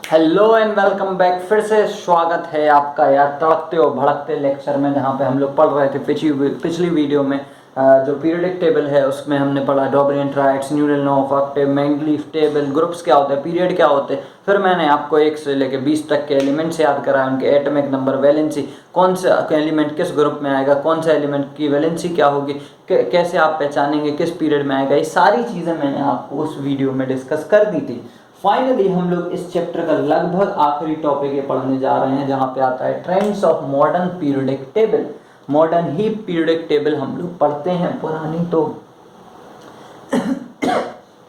Hello and welcome back. फिर से स्वागत है आपका यार तड़कते और भड़कते लेक्चर में, जहाँ पे हम लोग पढ़ रहे थे पिछली वीडियो में जो पीरियडिक टेबल है उसमें हमने पढ़ा डोबरियन ट्राइड्स, न्यूरल law of octave, Mendeleev table, groups क्या होते हैं, पीरियड क्या होते हैं। फिर मैंने आपको 1 से लेकर 20 तक के एलिमेंट्स याद कराए, उनके एटॉमिक नंबर, वैलेंसी, कौन सा एलिमेंट किस ग्रुप में आएगा, कौन सा एलिमेंट की वैलेंसी क्या होगी, कैसे आप पहचानेंगे किस पीरियड में आएगा। ये सारी चीज़ें मैंने आपको उस वीडियो में डिस्कस कर दी थी। फाइनली हम लोग इस चैप्टर का लगभग आखिरी टॉपिक ये पढ़ने जा रहे हैं, जहाँ पे आता है trends of modern periodic table. Modern he periodic table हम लोग पढ़ते हैं, पुरानी तो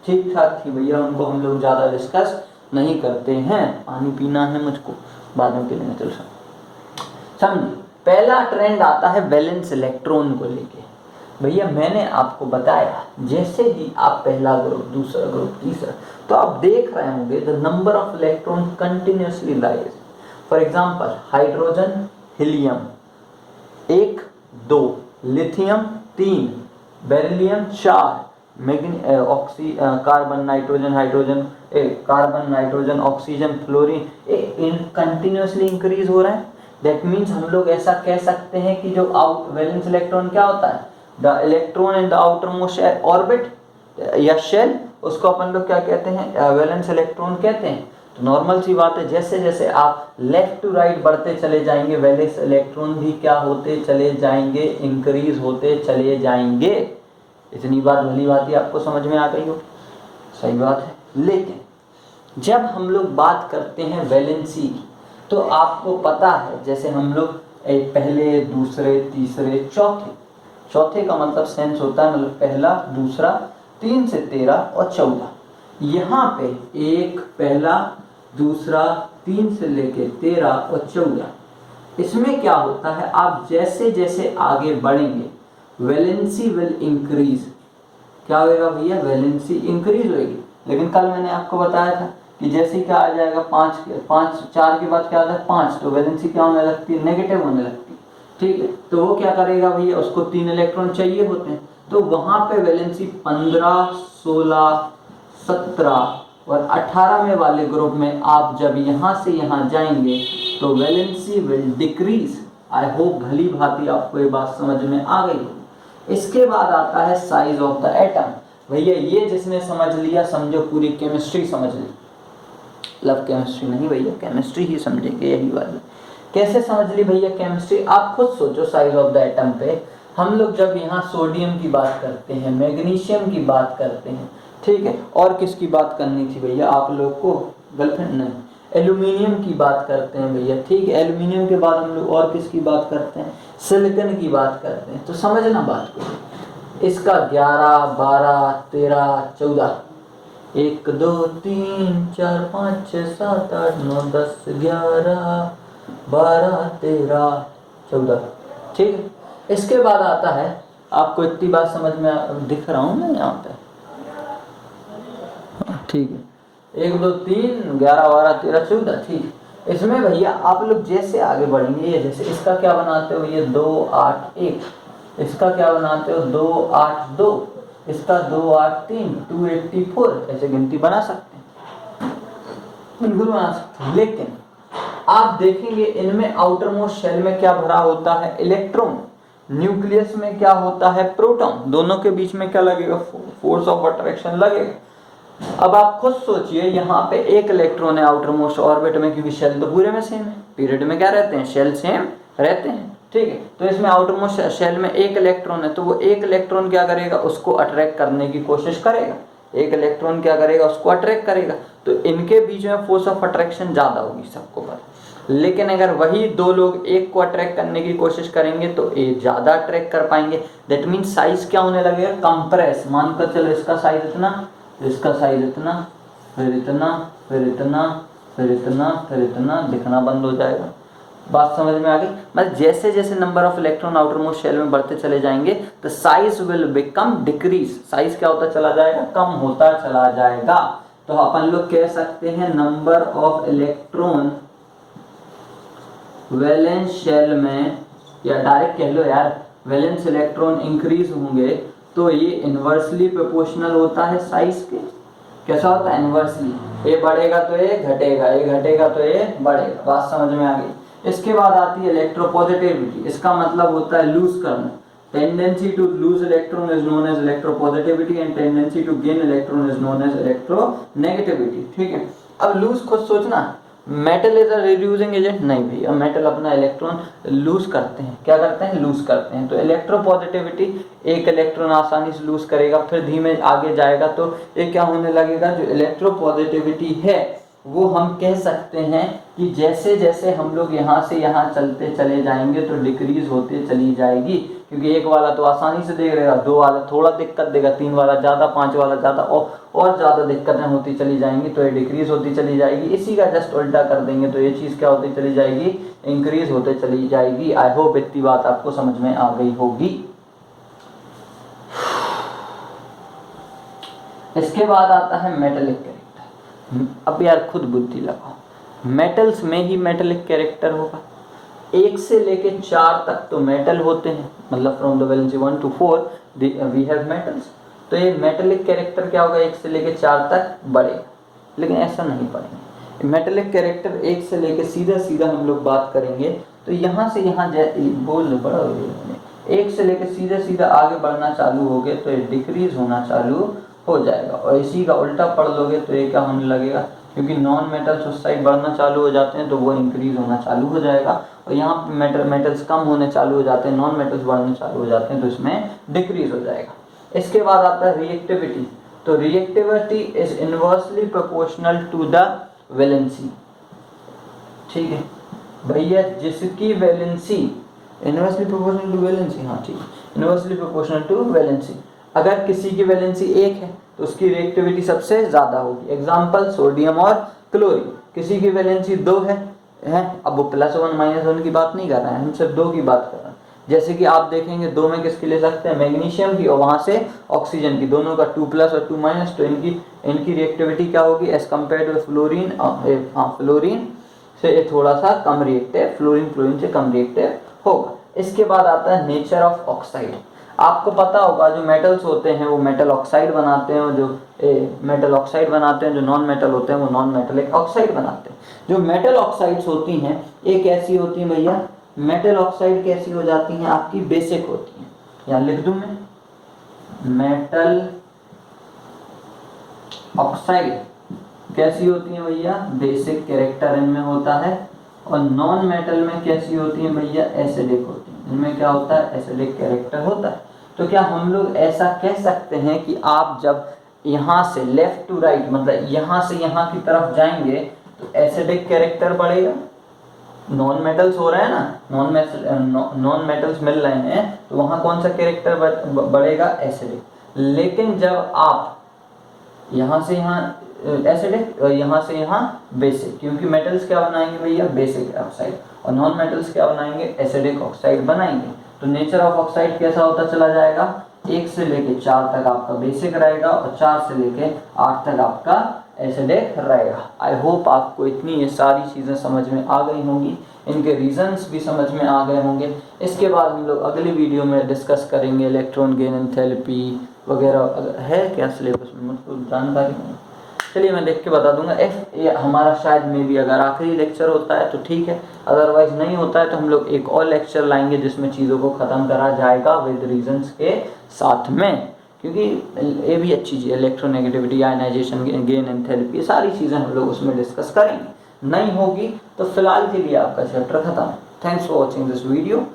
ठीक ठाक थी भैया, उनको हम लोग ज़्यादा डिस्कस नहीं करते हैं। पानी पीना है मुझको, बाद में पी लेंगे, चल समझिए। पहला ट्रेंड आता है वैलेंस इलेक्ट्रॉन को लेके। भैया मैंने आपको बताया जैसे ही आप पहला ग्रुप, दूसरा ग्रुप, तीसरा, तो आप देख रहे होंगे the number of electron continuously rise. For example hydrogen, helium 1, 2, lithium 3, beryllium 4, carbon nitrogen hydrogen, carbon nitrogen oxygen fluorine continuously increase हो रहा है। दैट मीन्स हम लोग ऐसा कह सकते हैं कि जो वैलेंस इलेक्ट्रॉन क्या होता है, the electron in the outer most orbit या शेल, उसको अपन लोग क्या कहते हैं, वैलेंस इलेक्ट्रॉन कहते हैं। तो नॉर्मल सी बात है, जैसे जैसे आप लेफ्ट टू राइट बढ़ते चले जाएंगे, वैलेंस इलेक्ट्रॉन भी क्या होते चले जाएंगे, इंक्रीज होते चले जाएंगे। इतनी बात भली बात ही आपको समझ में आ गई हो, सही बात है। लेकिन जब हम लोग बात करते हैं वैलेंसी की, तो आपको पता है जैसे हम लोग एक पहले, दूसरे, तीसरे, चौथे का मतलब सेंस होता है, मतलब पहला, दूसरा, 3 से 13 और 14। यहाँ पे एक, पहला, दूसरा, 3 से लेके 13 और 14, इसमें क्या होता है, आप जैसे जैसे आगे बढ़ेंगे वैलेंसी विल इंक्रीज। क्या होगा भैया, वैलेंसी इंक्रीज होगी। लेकिन कल मैंने आपको बताया था कि जैसे क्या आ जाएगा 5 4 के बाद क्या आता है 5, तो वैलेंसी क्या होने लगती है, नेगेटिव होने लगती है। ठीक है, तो वो क्या करेगा भैया, उसको 3 इलेक्ट्रॉन चाहिए होते हैं, तो वहां पे वैलेंसी 15, 16, 17 और 18 में वाले ग्रुप में आप जब यहाँ से यहाँ जाएंगे तो valency will decrease. I hope भली भांति आपको ये बात समझ में आ गई हो। इसके बाद आता है साइज ऑफ द एटम। भैया ये जिसने समझ लिया समझो पूरी केमिस्ट्री समझ ली। लव केमिस्ट्री नहीं भैया, केमिस्ट्री ही समझेंगे, यही वाली। कैसे समझ ली भैया केमिस्ट्री, आप खुद सोचो। साइज ऑफ द एटम पे हम लोग जब यहाँ सोडियम की बात करते हैं, मैग्नीशियम की बात करते हैं, ठीक है, और किसकी बात करनी थी भैया आप लोग को, गर्लफ्रेंड नहीं, एल्यूमिनियम की बात करते हैं भैया, ठीक है। एल्यूमिनियम के बाद हम लोग और किसकी बात करते हैं, सिलिकॉन की बात करते हैं। तो समझना बात को, इसका 11, 12, 13, 14, 1, 2, 3, 4, 5, 6, 7, 8, 9, 10, 11, 12, 13, 14, ठीक है। इसके बाद आता है, आपको इतनी बात समझ में दिख रहा हूँ मैं यहाँ पे, ठीक है, 1, 2, 3, 11, 12, 13, 14, ठीक है। इसमें भैया आप लोग जैसे आगे बढ़ेंगे, ये जैसे इसका क्या बनाते हो, ये 2, 8, 1, इसका क्या बनाते हो 2, 8, 2, इसका 2, 8, 3, 284, ऐसे गिनती बना सकते हैं, बिल्कुल बना सकते हैं। लेकिन आप देखेंगे इनमें आउटर मोस्ट शेल में क्या भरा होता है, इलेक्ट्रॉन। न्यूक्लियस में क्या होता है, प्रोटॉन। दोनों के बीच में क्या लगेगा, फोर्स ऑफ अट्रैक्शन लगेगा। अब आप खुद सोचिए, यहाँ पे एक इलेक्ट्रॉन है आउटर मोस्ट ऑर्बिट में, क्योंकि शेल तो पूरे में सेम है, पीरियड में क्या रहते हैं, शेल सेम रहते हैं, ठीक है। तो इसमें आउटर मोस्ट शेल में एक इलेक्ट्रॉन है, तो वो एक इलेक्ट्रॉन क्या करेगा, उसको अट्रैक्ट करने की कोशिश करेगा। एक इलेक्ट्रॉन क्या करेगा, उसको अट्रैक्ट करेगा। तो इनके बीच में फोर्स ऑफ अट्रैक्शन ज्यादा होगी, सबको पता। लेकिन अगर वही दो लोग एक को अट्रैक्ट करने की कोशिश करेंगे तो एक ज्यादा अट्रैक्ट कर पाएंगे। दैट मीन साइज क्या होने लगेगा, कंप्रेस। मानकर चलो इसका साइज इतना, इसका साइज इतना, फिर इतना, फिर इतना, फिर इतना, फिर इतना, दिखना बंद हो जाएगा। बात समझ में आ गई। मतलब जैसे जैसे number of electron outermost shell में बढ़ते चले जाएंगे तो size will become decrease. Size क्या होता चला जाएगा, कम होता चला जाएगा। तो अपन लोग कह सकते हैं number of electron valence shell में, या डायरेक्ट कह लो यार, वैलेंस इलेक्ट्रॉन इंक्रीज होंगे तो ये इनवर्सली प्रोपोर्शनल होता है साइज के। कैसा होता है, इनवर्सली। ये बढ़ेगा तो ये घटेगा, ये घटेगा तो ये बढ़ेगा। बात समझ में आ गई। इसके बाद आती है इलेक्ट्रोपॉजिटिविटी। इसका मतलब होता है लूज करना। Tendency to lose electron is known as electropositivity and tendency to gain electron is known as electronegativity. ठीक है, अब लूज खुद सोचना, metal is a reducing agent, नहीं भैया, मेटल अपना इलेक्ट्रॉन लूज करते हैं। क्या करते हैं, लूज करते हैं। तो इलेक्ट्रोपॉजिटिविटी, एक इलेक्ट्रॉन आसानी से लूज करेगा, फिर धीमे आगे जाएगा तो ये क्या होने लगेगा, जो इलेक्ट्रोपॉजिटिविटी है वो हम कह सकते हैं कि जैसे जैसे हम लोग यहाँ से यहाँ चलते चले जाएंगे तो डिक्रीज होते चली जाएगी। क्योंकि एक वाला तो आसानी से दे देगा, दो वाला थोड़ा दिक्कत देगा, तीन वाला ज़्यादा, पांच वाला ज़्यादा, और ज़्यादा दिक्कतें होती चली जाएंगी तो ये डिक्रीज होती चली जाएगी। इसी का जस्ट उल्टा कर देंगे तो ये चीज़ क्या होती चली जाएगी, इंक्रीज होते चली जाएगी। आई होप इतनी बात आपको समझ में आ गई होगी। इसके बाद आता है मेटेलिक कैरेक्टर। अब यार खुद बुद्धि लगाओ, मेटल्स में ही मेटेलिक कैरेक्टर होगा। 1 से लेके 4 तक तो मेटल होते हैं, मतलब from the valency 1 to 4 we have metals. तो ये मेटेलिक कैरेक्टर क्या होगा, 1 से लेके 4 तक बढ़ेगा। लेकिन ऐसा नहीं पढ़ेंगे, मेटेलिक कैरेक्टर 1 से लेके सीधा सीधा हम लोग बात करेंगे तो यहाँ से यहाँ बोल बड़ा हो गया, 1 से लेके सीधा सीधा आगे बढ़ना चालू हो गए तो ये डिक्रीज होना चालू हो जाएगा। और इसी का उल्टा पढ़ लोगे तो ये क्या होने लगेगा, क्योंकि नॉन मेटल्स उस साइड बढ़ना चालू हो जाते हैं तो वो इंक्रीज होना चालू हो जाएगा। और यहाँ पे मेटल्स कम होने चालू हो जाते हैं, नॉन मेटल्स बढ़ने चालू हो जाते हैं तो इसमें डिक्रीज हो जाएगा। इसके बाद आता है रिएक्टिविटी। तो reactivity is inversely proportional to the valency. ठीक है भैया, जिसकी valency inversely proportional to valency, हाँ ठीक है, इनवर्सली प्रोपोर्शनल टू वैलेंसी। अगर किसी की वैलेंसी 1 है तो उसकी रिएक्टिविटी सबसे ज़्यादा होगी। एग्जाम्पल सोडियम और क्लोरीन। किसी की वैलेंसी 2 है, अब वो +1 -1 की बात नहीं कर रहे हैं, हम सिर्फ 2 की बात कर रहे हैं। जैसे कि आप देखेंगे 2 में किसकी ले सकते हैं, मैग्नीशियम की, और वहाँ से ऑक्सीजन की, दोनों का 2+ और 2- तो इनकी रिएक्टिविटी क्या होगी as compare to fluorine. Fluorine से ये थोड़ा सा कम रिएक्टिव, फ्लोरीन से कम रिएक्टिव होगा। इसके बाद आता है नेचर ऑफ ऑक्साइड। आपको पता होगा जो मेटल्स होते हैं वो मेटल ऑक्साइड बनाते हैं, और जो मेटल ऑक्साइड बनाते हैं, जो नॉन मेटल होते हैं वो नॉन मेटलिक ऑक्साइड बनाते हैं। जो मेटल ऑक्साइड्स होती हैं ये कैसी होती हैं भैया, मेटल ऑक्साइड कैसी हो जाती हैं आपकी, बेसिक होती हैं। यहाँ लिख दूं मैं, मेटल ऑक्साइड कैसी होती है भैया, बेसिक कैरेक्टर इनमें होता है। और नॉन मेटल में कैसी होती है भैया, एसिडिक होती है। इनमें क्या होता है, एसिडिक कैरेक्टर होता है। तो क्या हम लोग ऐसा कह सकते हैं कि आप जब यहाँ से लेफ्ट टू राइट, मतलब यहाँ से यहाँ की तरफ जाएंगे तो एसिडिक कैरेक्टर बढ़ेगा। नॉन मेटल्स हो रहे हैं ना, नॉन मेटल्स मिल रहे हैं तो वहाँ कौन सा कैरेक्टर बढ़ेगा, एसिडिक। लेकिन जब आप यहाँ से यहाँ एसिडिक और यहाँ से यहाँ बेसिक, क्योंकि मेटल्स क्या बनाएंगे भैया, बेसिक ऑक्साइड, और नॉन मेटल्स क्या बनाएंगे, एसिडिक ऑक्साइड बनाएंगे। तो नेचर ऑफ ऑक्साइड कैसा होता चला जाएगा, 1 से लेके 4 तक आपका बेसिक रहेगा और 4 से लेके 8 तक आपका एसिडिक रहेगा। आई होप आपको इतनी ये सारी चीज़ें समझ में आ गई होंगी, इनके रीजंस भी समझ में आ गए होंगे। इसके बाद हम लोग अगली वीडियो में डिस्कस करेंगे इलेक्ट्रॉन गेन एंथैल्पी वगैरह। अगर है क्या सिलेबस में मुझको जानकारी नहीं, चलिए मैं देख के बता दूंगा। ये हमारा शायद में भी अगर आखिरी लेक्चर होता है तो ठीक है, अदरवाइज नहीं होता है तो हम लोग एक और लेक्चर लाएंगे जिसमें चीज़ों को ख़त्म करा जाएगा विद रीजंस के साथ में, क्योंकि ये भी अच्छी चीज़, इलेक्ट्रोनेगेटिविटी, आयनाइजेशन, गेन एंथैल्पी, सारी चीज़ें हम लोग उसमें डिस्कस करेंगे। नहीं होगी तो फिलहाल के लिए आपका चैप्टर खत्म। Thanks for watching this video.